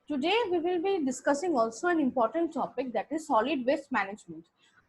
Today we will be discussing also an important topic, that is solid waste management.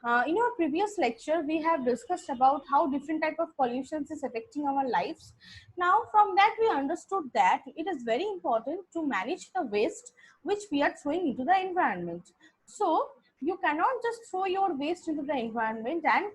In our previous lecture, we have discussed about how different type of pollutions is affecting our lives. Now, from that we understood that it is very important to manage the waste which we are throwing into the environment. So you cannot just throw your waste into the environment, and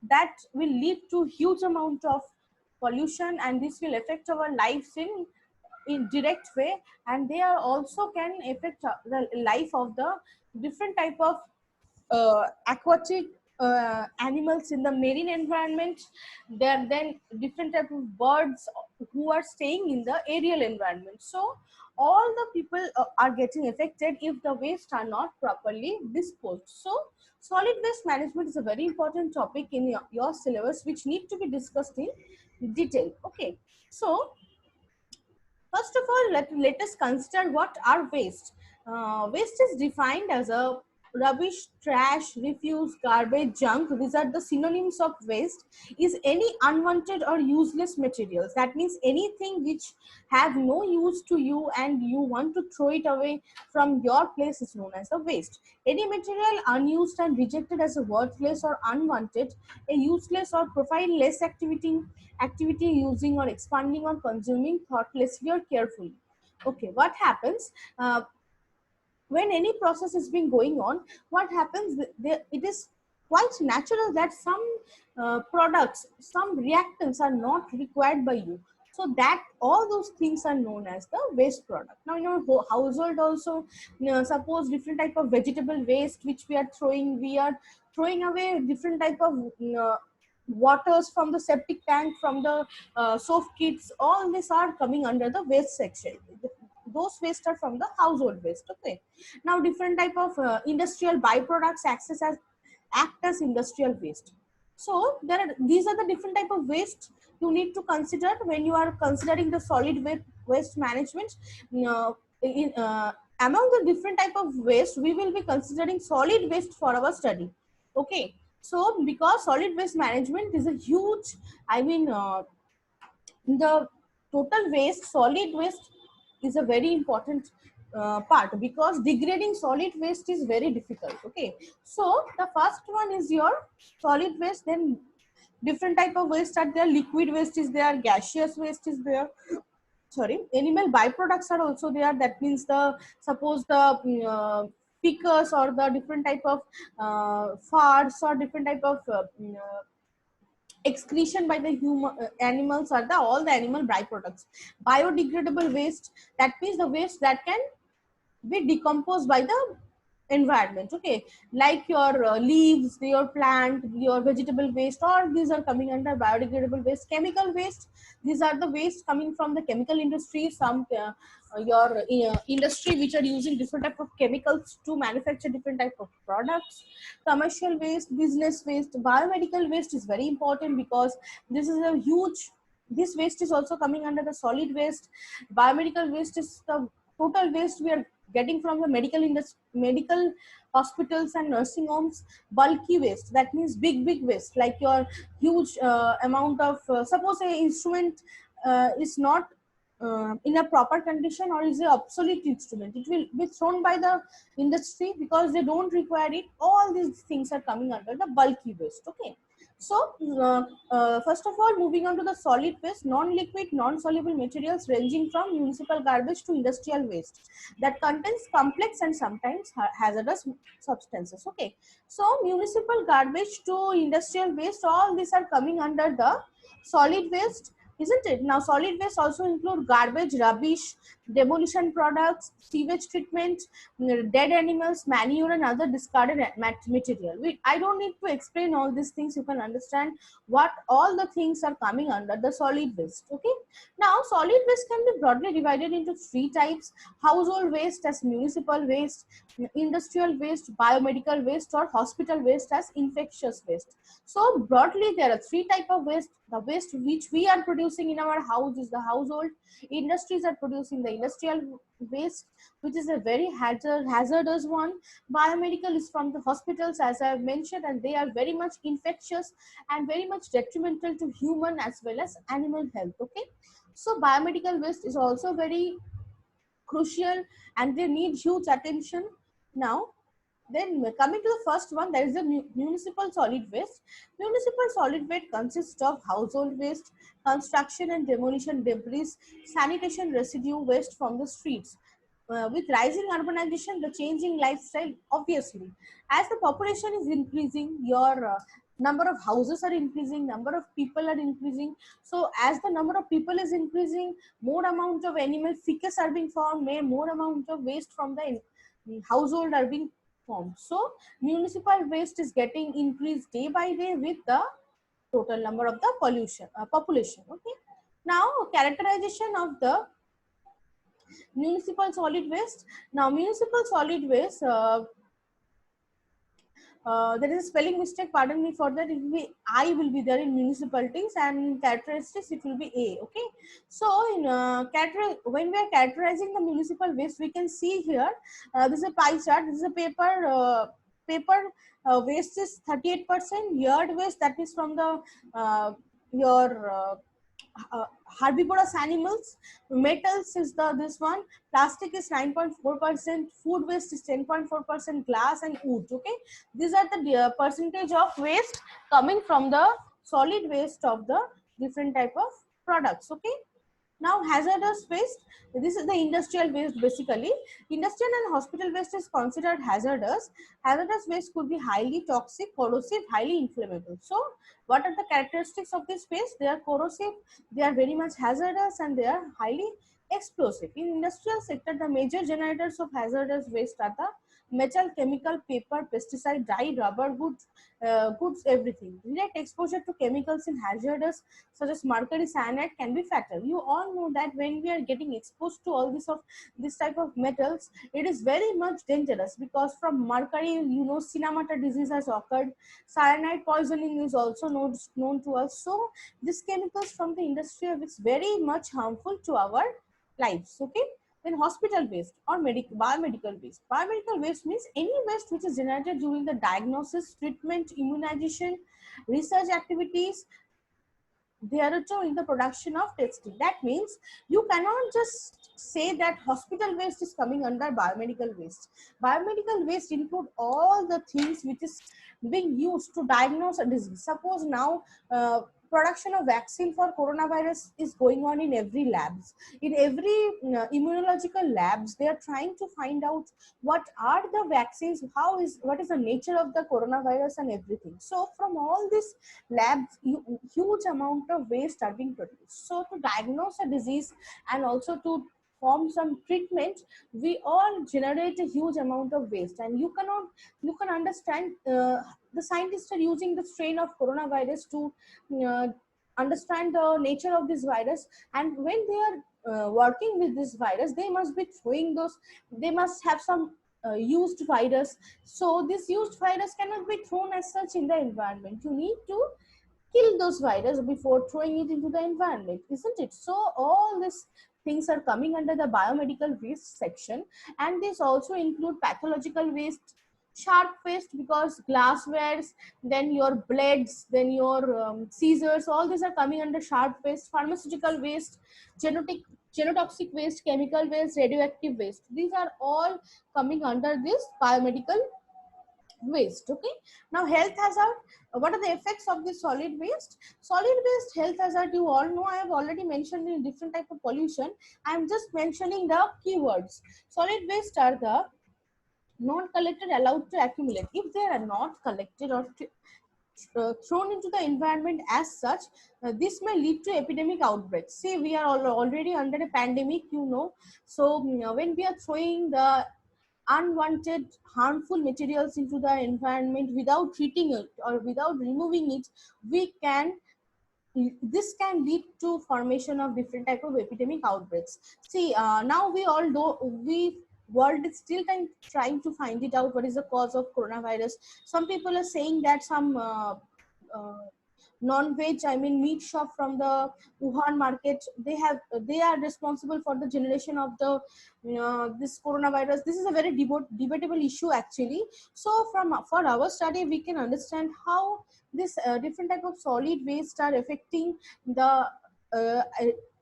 that will lead to huge amount of pollution, and this will affect our lives in direct way, and they are also can affect the life of the different type of aquatic animals in the marine environment. There are then different type of birds who are staying in the aerial environment. So all the people are getting affected if the waste are not properly disposed. So solid waste management is a very important topic in your syllabus, which need to be discussed in detail. Okay, so first of all, let us consider what are waste. Waste is defined as a rubbish, trash, refuse, garbage, junk. These are the synonyms of waste. Is any unwanted or useless materials. That means anything which have no use to you and you want to throw it away from your place is known as a waste. Any material unused and rejected as a worthless or unwanted, a useless or profile-less activity using or expanding or consuming thoughtlessly or carefully. Okay, what happens when any process is being going on? What happens? It is quite natural that some products, some reactants are not required by you. So that all those things are known as the waste product. Now in our household also, suppose different type of vegetable waste which we are throwing away different type of waters from the septic tank, from the soap kits. All these are coming under the waste section. Those waste are from the household waste. Okay, now different type of industrial byproducts act as industrial waste. So these are the different type of waste you need to consider when you are considering the solid waste management. uh, Among the different type of waste, we will be considering solid waste for our study. Okay, so because solid waste management is a huge, I mean, the total waste, solid waste is a very important part, because degrading solid waste is very difficult. Okay, so the first one is your solid waste. Then different type of waste are there. Liquid waste is there, gaseous waste is there, sorry, animal byproducts are also there. That means the, suppose the pickers or the different type of farts or different type of excretion by the human animals are the all the animal byproducts. Biodegradable waste, that means the waste that can be decomposed by the environment. Okay, like your leaves, your plant, your vegetable waste, or these are coming under biodegradable waste. Chemical waste, these are the waste coming from the chemical industry. Some your industry which are using different type of chemicals to manufacture different type of products. Commercial waste, business waste. Biomedical waste is very important, because this is a huge, this waste is also coming under the solid waste. Biomedical waste is the total waste we are getting from the medical industry, medical hospitals and nursing homes. Bulky waste, that means big waste, like your huge amount of suppose a instrument is not in a proper condition, or is a obsolete instrument, it will be thrown by the industry because they don't require it. All these things are coming under the bulky waste. Okay, so first of all, moving on to the solid waste, non-liquid, non-soluble materials ranging from municipal garbage to industrial waste that contains complex and sometimes hazardous substances. Okay, so municipal garbage to industrial waste, all these are coming under the solid waste, isn't it? Now solid waste also include garbage, rubbish, demolition products, sewage treatment, dead animals, manure, and other discarded material. I don't need to explain all these things. You can understand what all the things are coming under the solid waste. Okay. Now, solid waste can be broadly divided into three types: household waste as municipal waste, industrial waste, biomedical waste, or hospital waste as infectious waste. So, broadly, there are three type of waste. The waste which we are producing in our house is the household. Industries are producing the industrial waste, which is a very hazardous one. Biomedical is from the hospitals, as I have mentioned, and they are very much infectious and very much detrimental to human as well as animal health. Okay, so biomedical waste is also very crucial and they need huge attention. Now, then coming to the first one, there is the municipal solid waste. Municipal solid waste consists of household waste, construction and demolition debris, sanitation residue waste from the streets. With rising urbanization, the changing lifestyle, obviously, as the population is increasing, your number of houses are increasing, number of people are increasing. So as the number of people is increasing, more amount of animal feces are being formed, more amount of waste from the household are being formed. So municipal waste is getting increased day by day with the total number of the pollution population. Okay. Now characterization of the municipal solid waste. Now municipal solid waste, there is a spelling mistake, pardon me for that. It will be I will be there in municipalities, and characteristics it will be A. Okay. So in when we are characterizing the municipal waste, we can see here, this is a pie chart. This is a paper waste is 38%, yard waste, that is from the your herbivorous animals, metals is the this one, plastic is 9.4%, food waste is 10.4%, glass and wood. Okay, these are the percentage of waste coming from the solid waste of the different type of products. Okay. Now hazardous waste, this is the industrial waste basically. Industrial and hospital waste is considered hazardous. Hazardous waste could be highly toxic, corrosive, highly inflammable. So what are the characteristics of this waste? They are corrosive, they are very much hazardous, and they are highly explosive. In industrial sector, the major generators of hazardous waste are the metal, chemical, paper, pesticide, dye, rubber, goods, everything. Direct exposure to chemicals in hazardous such as mercury, cyanide can be fatal. You all know that when we are getting exposed to all this type of metals, it is very much dangerous, because from mercury, Sinamata disease has occurred. Cyanide poisoning is also known to us. So these chemicals from the industry is very much harmful to our lives. Okay. Then hospital waste or biomedical waste. Biomedical waste means any waste which is generated during the diagnosis, treatment, immunization, research activities, they are also in the production of testing. That means you cannot just say that hospital waste is coming under biomedical waste. Biomedical waste include all the things which is being used to diagnose a disease. Suppose now production of vaccine for coronavirus is going on in every labs. In every immunological labs, they are trying to find out what are the vaccines, what is the nature of the coronavirus and everything. So from all this labs, huge amount of waste are being produced. So to diagnose a disease and also to form some treatment, we all generate a huge amount of waste. And you can understand, the scientists are using the strain of coronavirus to uh, understand the nature of this virus. And when they are working with this virus, they must be throwing those, they must have some used virus. So this used virus cannot be thrown as such in the environment. You need to kill those viruses before throwing it into the environment, isn't it? So all these things are coming under the biomedical waste section. And this also include pathological waste, sharp waste, because glasswares, then your blades, then your scissors, all these are coming under sharp waste. Pharmaceutical waste, genetic genotoxic waste, chemical waste, radioactive waste, these are all coming under this biomedical waste. Okay. Now health hazard. What are the effects of this solid waste? Solid waste health hazard, you all know, I have already mentioned in different type of pollution. I am just mentioning the keywords. Solid waste are the not collected allowed to accumulate. If they are not collected or thrown into the environment as such, this may lead to epidemic outbreaks. See, we are already under a pandemic, so when we are throwing the unwanted harmful materials into the environment without treating it or without removing it, we can this can lead to formation of different type of epidemic outbreaks. See, now we all know, we world is still trying to find it out what is the cause of coronavirus. Some people are saying that some uh, non-veg, I mean meat shop from the Wuhan market, they are responsible for the generation of the this coronavirus. This is a very debatable issue actually. So for our study, we can understand how this different type of solid waste are affecting the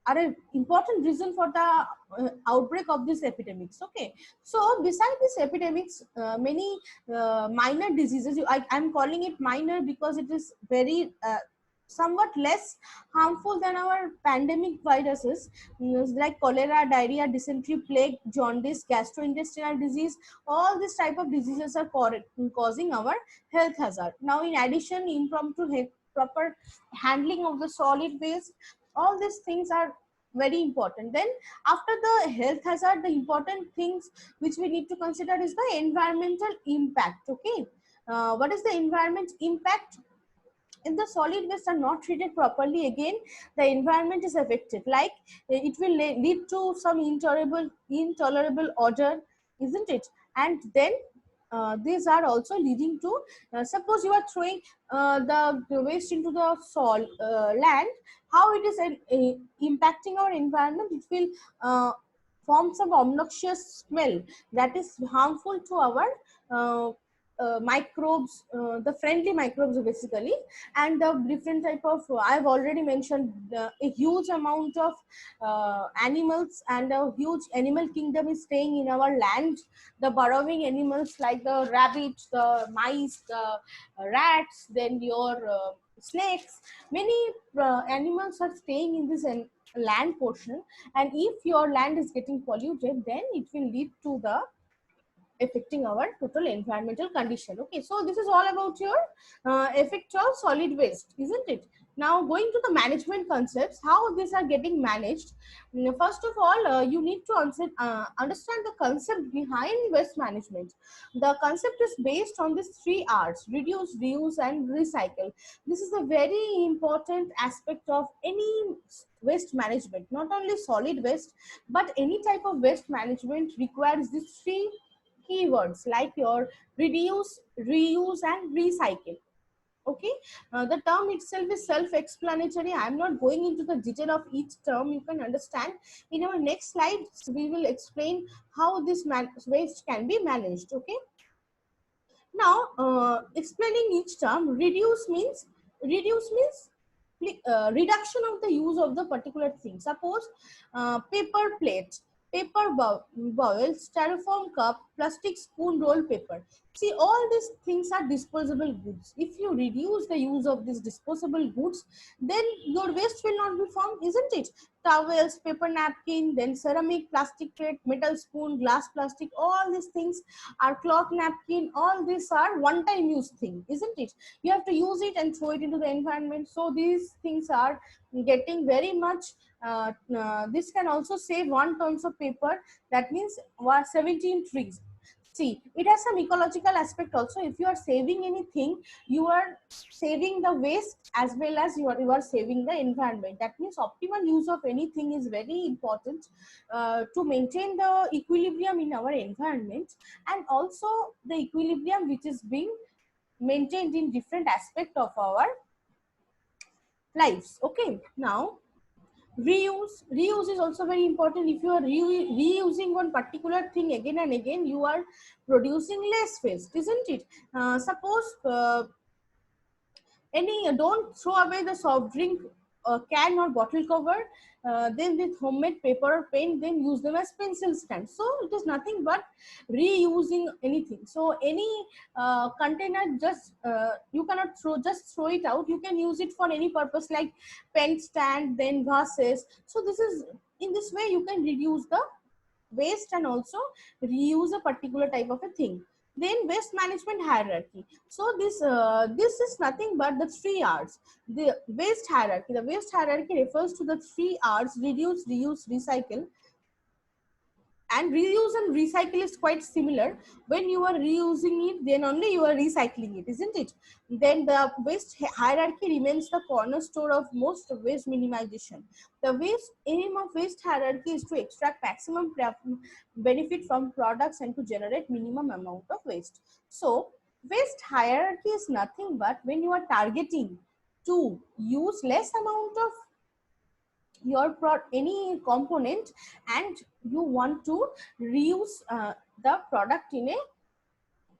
are an important reason for the outbreak of these epidemics. Okay, so beside these epidemics, many minor diseases, I'm calling it minor because it is very somewhat less harmful than our pandemic viruses, like cholera, diarrhea, dysentery, plague, jaundice, gastrointestinal disease. All these type of diseases are causing our health hazard. Now in addition, impromptu proper handling of the solid waste, all these things are very important. Then after the health hazard, the important things which we need to consider is the environmental impact. Okay, what is the environment impact? If the solid waste are not treated properly, again the environment is affected, like it will lead to some intolerable odor, isn't it? And then these are also leading to, suppose you are throwing the waste into the soil, land, how it is impacting our environment. It will form some obnoxious smell that is harmful to our uh, microbes, the friendly microbes basically. And the different type of, I've already mentioned, a huge amount of animals and a huge animal kingdom is staying in our land. The burrowing animals like the rabbit, the mice, the rats, then your snakes, many animals are staying in this land portion. And if your land is getting polluted, then it will lead to the affecting our total environmental condition. Okay, so this is all about your effect of solid waste, isn't it? Now going to the management concepts, how these are getting managed. First of all, you need to understand the concept behind waste management. The concept is based on these three R's: reduce, reuse, and recycle. This is a very important aspect of any waste management. Not only solid waste, but any type of waste management requires these three keywords, like your reduce, reuse, and recycle. Okay, the term itself is self-explanatory. I'm not going into the detail of each term. You can understand in our next slides. We will explain how this waste can be managed. Okay, now explaining each term. Reduce means reduction of the use of the particular thing. Suppose paper plate, paper bowl, styrofoam cup, plastic spoon, roll paper. See, all these things are disposable goods. If you reduce the use of these disposable goods, then your waste will not be formed, isn't it? Towels, paper napkin, then ceramic, plastic plate, metal spoon, glass plastic, all these things are cloth napkin. All these are one-time use thing, isn't it? You have to use it and throw it into the environment. So these things are getting very much, this can also save 1 tons of paper. That means 17 trees. See, it has some ecological aspect also. If you are saving anything, you are saving the waste as well as you are saving the environment. That means optimal use of anything is very important to maintain the equilibrium in our environment, and also the equilibrium which is being maintained in different aspect of our lives. Okay, now reuse is also very important. If you are reusing one particular thing again and again, you are producing less waste, isn't it? Suppose don't throw away the soft drink can or bottle cover. Then with homemade paper or pen, then use them as pencil stand. So it is nothing but reusing anything. So any container, just you cannot throw it out. You can use it for any purpose, like pen stand, then vases. So this is, in this way you can reduce the waste and also reuse a particular type of a thing. Then waste management hierarchy. So this is nothing but the three R's. The waste hierarchy. The waste hierarchy refers to the three R's: reduce, reuse, recycle. And reuse and recycle is quite similar. When you are reusing it, then only you are recycling it, isn't it? Then the waste hierarchy remains the cornerstone of most waste minimization. The aim of waste hierarchy is to extract maximum benefit from products and to generate minimum amount of waste. So waste hierarchy is nothing but when you are targeting to use less amount of your any component, and you want to reuse the product in a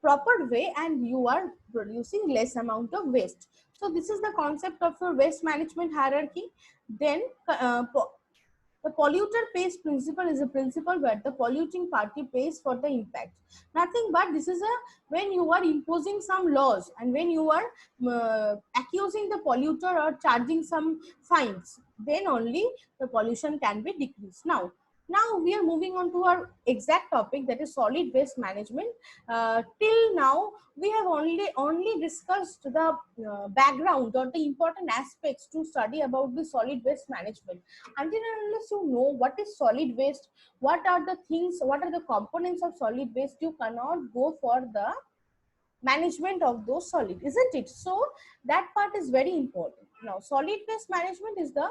proper way, and you are producing less amount of waste. So this is the concept of your waste management hierarchy. Then The polluter pays principle is a principle where the polluting party pays for the impact. Nothing but this is a when you are imposing some laws and when you are accusing the polluter or charging some fines, then only the pollution can be decreased. Now we are moving on to our exact topic, that is solid waste management. Till now we have only discussed the background or the important aspects to study about the solid waste management. Until and unless you know what is solid waste, what are the things, what are the components of solid waste, you cannot go for the management of those solid, isn't it? So that part is very important. Now solid waste management is the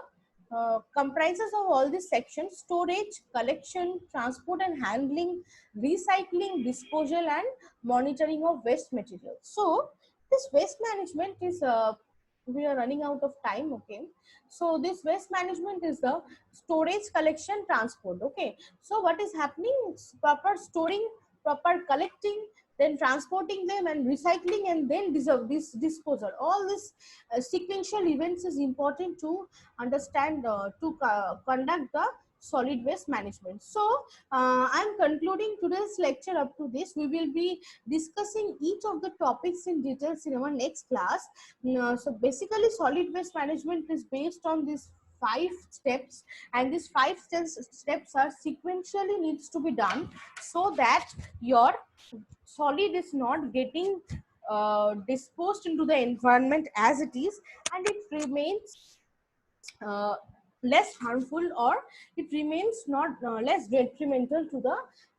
comprises of all these sections: storage, collection, transport and handling, recycling, disposal and monitoring of waste materials. So this waste management is we are running out of time, okay? So this waste management is the storage, collection, transport, okay? So what is happening? It's proper storing, proper collecting, then transporting them and recycling, and then this disposal. All this sequential events is important to understand, to conduct the solid waste management. So I'm concluding today's lecture. Up to this, we will be discussing each of the topics in details in our next class. So basically solid waste management is based on these 5 steps, and these steps are sequentially needs to be done so that your solid is not getting disposed into the environment as it is, and it remains uh, less harmful, or it remains not less detrimental to the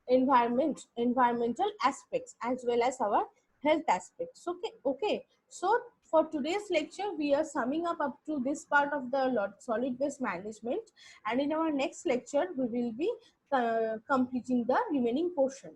environmental aspects as well as our health aspects. Okay, so for today's lecture we are summing up to this part of the solid waste management, and in our next lecture we will be completing the remaining portion.